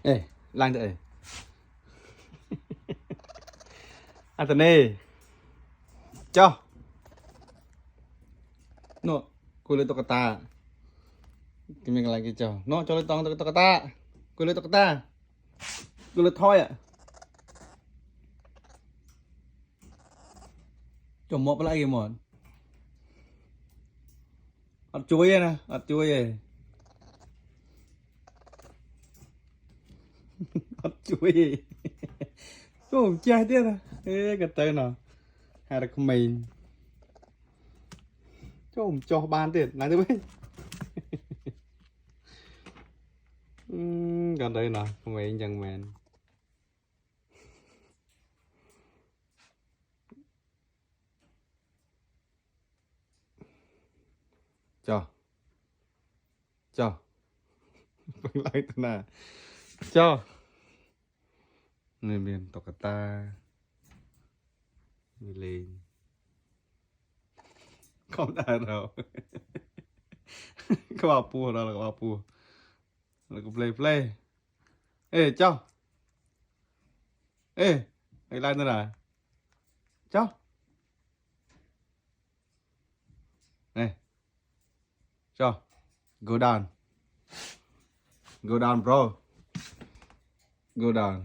ê lang thế Anthony cho nó kulit kata kimi lagi cho lên tong kata kulit thôi à cho một lại một ăn chuối nè ăn chuối gì ăn chuối gì ô chơi tiếc à ê cái tên nào hay là mình cho ban tiền này thôi còn đây nào mình chẳng mền cho lại tên nào cho người miền tộc ta người lên không đã đâu các bà pu đó là các bà pu là cái play ê cho ê mày lại tên nào cho này cho go down bro go down